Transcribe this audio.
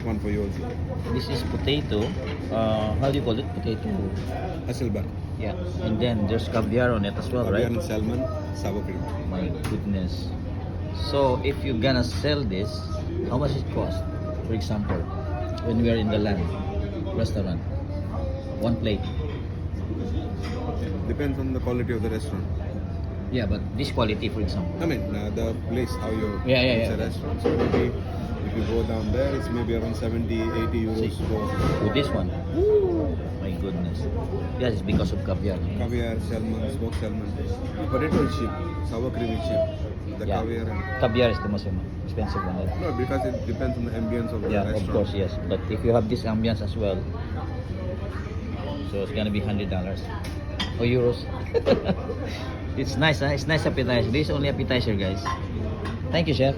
one for you also. This is potato. How do you call it? Potato. Hasselback. Yeah. And then there's caviar on it as well, Caviar right? and salmon, sour cream. My goodness. So if you're gonna sell this, how much it cost? For example, when we are in the land restaurant, one plate. Depends on the quality of the restaurant. Yeah, but this quality, for example. I mean, the place, how you Yeah, yeah, it's yeah. a restaurant. So maybe if you go down there, it's maybe around 70, 80 euros See. for With this one. My goodness. Yes, it's because of caviar. caviar, salmon, smoked salmon. Potato is cheap, sour cream is cheap. The Yeah. caviar and Caviar is the most expensive one. Right? no, because it depends on the ambience of the Yeah, restaurant. of course, yes. But if you have this ambience as well, so it's gonna be $100 or euros. It's nice, huh? It's nice appetizer. This is only appetizer, guys. Thank you, chef.